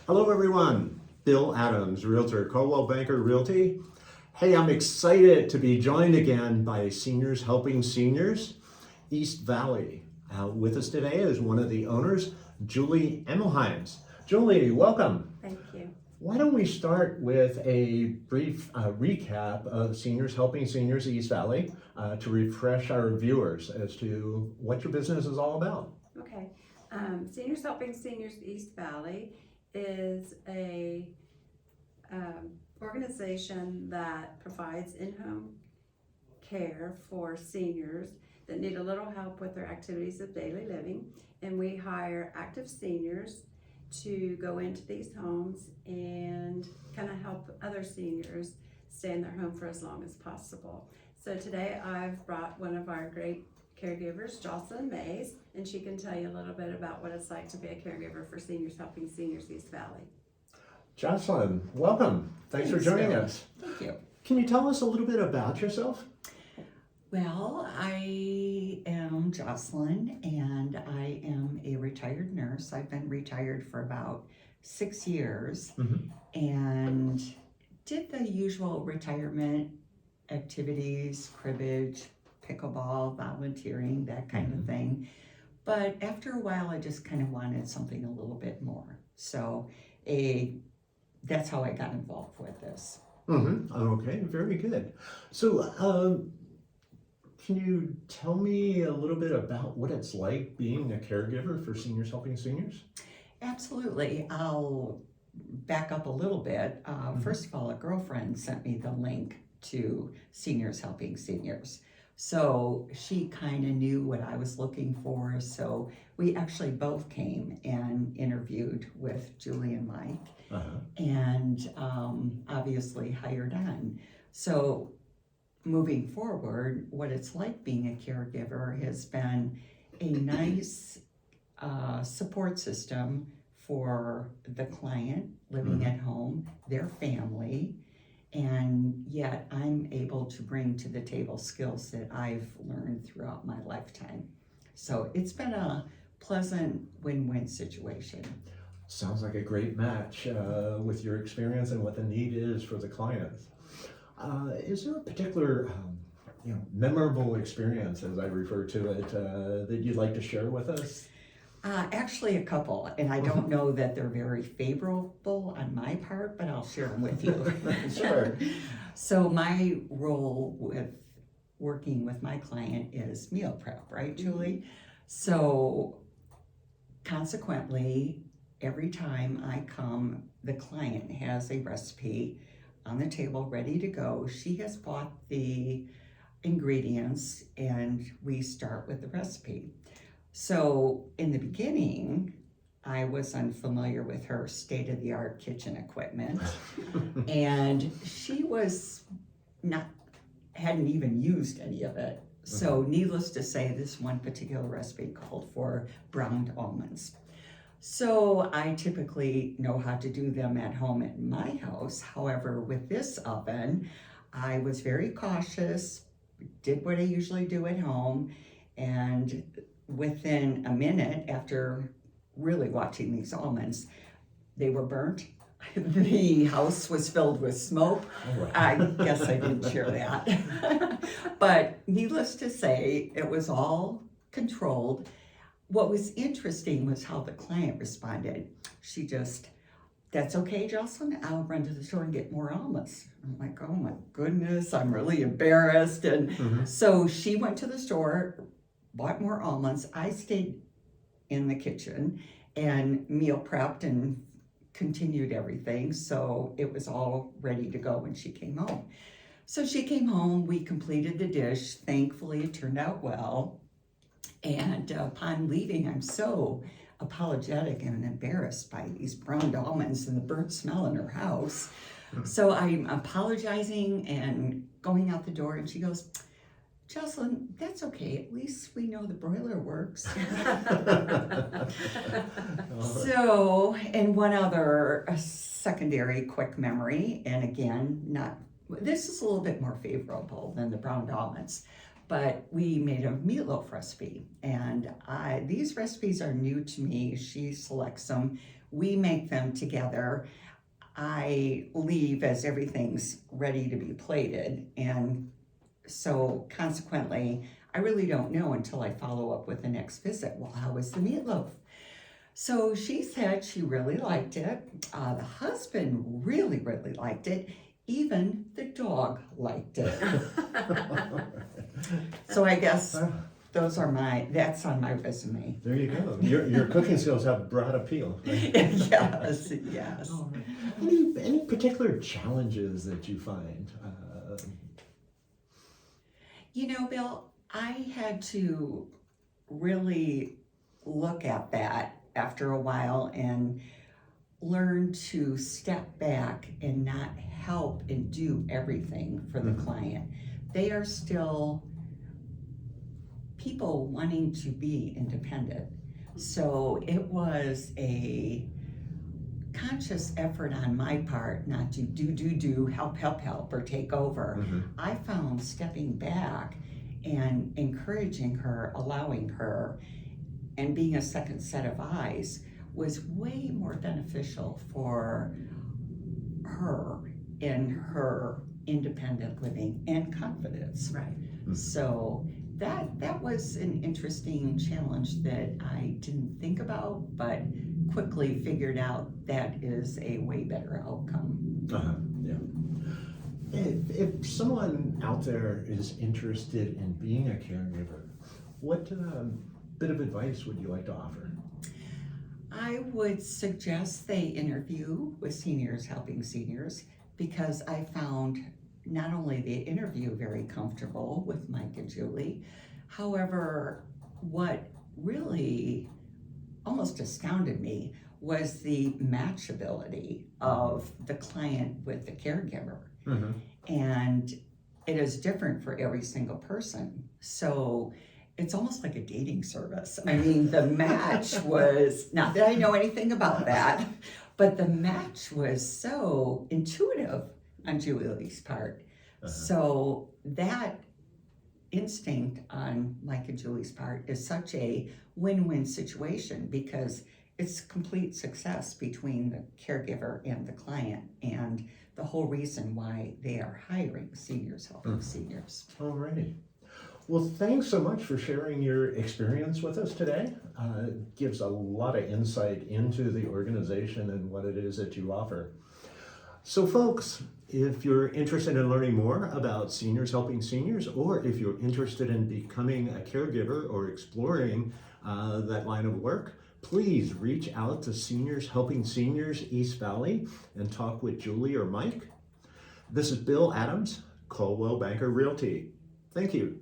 Hello everyone, Bill Adams, Realtor, Coldwell Banker Realty. Hey, I'm excited to be joined again by Seniors Helping Seniors, East Valley. With us today is one of the owners, Julie Emmelhainz. Julie, welcome. Thank you. Why don't we start with a brief recap of Seniors Helping Seniors East Valley to refresh our viewers as to what your business is all about. Okay. Seniors Helping Seniors East Valley is a organization that provides in-home care for seniors that need a little help with their activities of daily living, and we hire active seniors to go into these homes and kind of help other seniors stay in their home for as long as possible. So today I've brought one of our great caregivers, Jocelyn Mayes, and she can tell you a little bit about what it's like to be a caregiver for Seniors Helping Seniors East Valley. Jocelyn, welcome. Thanks for joining Bill. us. Thank you. Can you tell us a little bit about yourself? Well, I am Jocelyn and I am a retired nurse. I've been retired for about 6 years and did the usual retirement activities, cribbage, pickleball, volunteering, that kind of thing. But after a while, I just kind of wanted something a little bit more. So that's how I got involved with this. Okay, very good. So, can you tell me a little bit about what it's like being a caregiver for Seniors Helping Seniors? Absolutely. I'll back up a little bit. First of all, a girlfriend sent me the link to Seniors Helping Seniors. So she kind of knew what I was looking for. So we actually both came and interviewed with Julie and Mike and obviously hired on. So moving forward, what it's like being a caregiver has been a nice support system for the client living at home, their family, and yet I'm able to bring to the table skills that I've learned throughout my lifetime. So it's been a pleasant win-win situation. Sounds like a great match with your experience and what the need is for the clients. Is there a particular memorable experience, as I refer to it, that you'd like to share with us? Actually, a couple, and I don't know that they're very favorable on my part, but I'll share them with you. Sure. So my role with working with my client is meal prep, right, Julie? So consequently, every time I come, the client has a recipe on the table ready to go. She has bought the ingredients and we start with the recipe. So in the beginning, I was unfamiliar with her state-of-the-art kitchen equipment and she hadn't even used any of it. So needless to say, this one particular recipe called for browned almonds. So I typically know how to do them at home at my house. However, with this oven, I was very cautious, did what I usually do at home, and within a minute after really watching these almonds, they were burnt. The house was filled with smoke. I guess I didn't share that. But needless to say, it was all controlled. What was interesting was how the client responded. She just, "That's okay, Jocelyn, I'll run to the store and get more almonds." I'm like, oh my goodness, I'm really embarrassed. And so she went to the store, bought more almonds. I stayed in the kitchen and meal prepped and continued everything. So it was all ready to go when she came home. So she came home, we completed the dish. Thankfully, it turned out well. And upon leaving, I'm so apologetic and embarrassed by these browned almonds and the burnt smell in her house. So I'm apologizing and going out the door, and she goes, "Jocelyn, that's okay. At least we know the broiler works." So, and one other secondary quick memory, and again, this is a little bit more favorable than the browned almonds, but we made a meatloaf recipe, and these recipes are new to me. She selects them. We make them together. I leave as everything's ready to be plated, and so consequently, I really don't know until I follow up with the next visit. Well, how was the meatloaf? So she said she really liked it. The husband really, really liked it. Even the dog liked it. So I guess that's on my resume. There you go. Your cooking skills have broad appeal. Right? Yes, yes. All right. Any particular challenges that you find? You know, Bill, I had to really look at that after a while and learn to step back and not help and do everything for the client. They are still people wanting to be independent. So it was a conscious effort on my part not to do, help, or take over. I found stepping back and encouraging her, allowing her, and being a second set of eyes was way more beneficial for her in her independent living and confidence. Right. So that was an interesting challenge that I didn't think about, but quickly figured out that is a way better outcome. Yeah. If someone out there is interested in being a caregiver, what bit of advice would you like to offer? I would suggest they interview with Seniors Helping Seniors, because I found not only the interview very comfortable with Mike and Julie, however, what really almost astounded me was the matchability of the client with the caregiver. And it is different for every single person. So it's almost like a dating service. I mean, the match was, not that I know anything about that, but the match was so intuitive on Julie's part. So that instinct on Mike and Julie's part is such a win-win situation, because it's complete success between the caregiver and the client, and the whole reason why they are hiring Seniors Helping Seniors. Alrighty. Well, thanks so much for sharing your experience with us today. It gives a lot of insight into the organization and what it is that you offer. So folks, if you're interested in learning more about Seniors Helping Seniors, or if you're interested in becoming a caregiver or exploring that line of work, please reach out to Seniors Helping Seniors East Valley and talk with Julie or Mike. This is Bill Adams, Coldwell Banker Realty. Thank you.